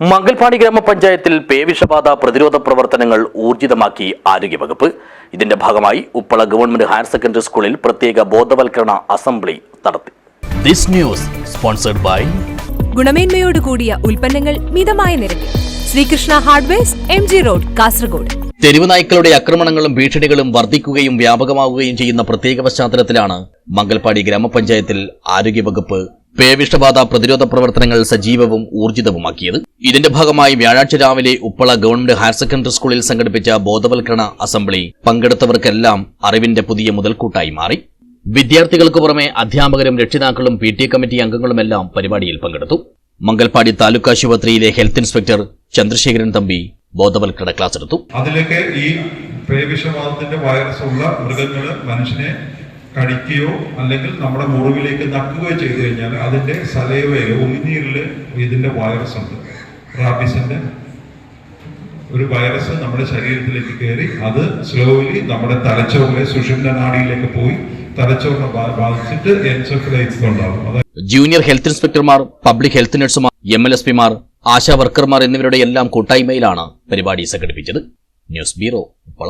മംഗൽപാടി ഗ്രാമപഞ്ചായത്തിൽ പേവിഷബാധ പ്രതിരോധ പ്രവർത്തനങ്ങൾ ഊർജിതമാക്കി ആരോഗ്യവകുപ്പ്. ഇതിന്റെ ഭാഗമായി ഉപ്പള ഗവൺമെന്റ് ഹയർ സെക്കൻഡറി സ്കൂളിൽ പ്രത്യേക ബോധവൽക്കരണ അസംബ്ലി നടത്തി. ദിസ് ന്യൂസ് സ്പോൺസർഡ് ബൈ ഗുണമേന്മയോട് കൂടിയ ഉൽപ്പന്നങ്ങൾ മിതമായ നിരക്കിൽ Sreekrishna hardwares, MG road, Kasaragod. തെരുവ് നായ്ക്കളുടെ ആക്രമണങ്ങളും ഭീഷണികളും വർദ്ധിക്കുകയും വ്യാപകമാവുകയും ചെയ്യുന്ന പ്രത്യേക പശ്ചാത്തലത്തിലാണ് മംഗൽപാടി ഗ്രാമപഞ്ചായത്തിൽ ആരോഗ്യവകുപ്പ് പേവിഷബാധ പ്രതിരോധ പ്രവർത്തനങ്ങൾ സജീവവും ഊർജിതവുമാക്കിയത്. ഇതിന്റെ ഭാഗമായി വ്യാഴാഴ്ച രാവിലെ ഉപ്പള ഗവൺമെന്റ് ഹയർ സെക്കൻഡറി സ്കൂളിൽ സംഘടിപ്പിച്ച ബോധവൽക്കരണ അസംബ്ലി പങ്കെടുത്തവർക്കെല്ലാം അറിവിന്റെ പുതിയ മുതൽക്കൂട്ടായി മാറി. വിദ്യാർത്ഥികൾക്ക് പുറമെ അധ്യാപകരും രക്ഷിതാക്കളും PTA കമ്മിറ്റി അംഗങ്ങളുമെല്ലാം പരിപാടിയിൽ പങ്കെടുത്തു. മംഗൽപാടി താലൂക്ക് ആശുപത്രിയിലെ ഹെൽത്ത് ഇൻസ്പെക്ടർ ചന്ദ്രശേഖരൻ തമ്പി ബോധവൽക്കരണ ക്ലാസ് എടുത്തു. അതിലേക്ക് ഈ പേവിഷബാധത്തിന്റെ വൈറസ് ഉള്ള മൃഗങ്ങൾ മനുഷ്യനെ കടിക്കുകയോ അല്ലെങ്കിൽ നമ്മുടെ മുറിവിലേക്ക് നക്കുകയോ ചെയ്തു കഴിഞ്ഞാൽ അതിന്റെ സലൈവയിൽ ഉമിനീരിൽ ഇതിന്റെ വൈറസ് ഉണ്ട്. റാബീസിന്റെ ഒരു വൈറസ് നമ്മുടെ ശരീരത്തിലേക്ക് കയറി അത് സ്ലോലി നമ്മുടെ തലച്ചോറിലെ സുഷുമ്ന നാഡിയിലേക്ക് പോയി തലച്ചോറിനെ ബാധിച്ചിട്ട് എൻസെഫലൈറ്റിസ് ഉണ്ടാകും. ജൂനിയർ ഹെൽത്ത് ഇൻസ്പെക്ടർമാർ, പബ്ലിക് ഹെൽത്ത് നഴ്സുമാർ, MLSPമാർ, ആശാ വർക്കർമാർ എന്നിവരുടെ എല്ലാം കൂട്ടായ്മയിലാണ് പരിപാടി സംഘടിപ്പിച്ചത്. News bureau, Uppala.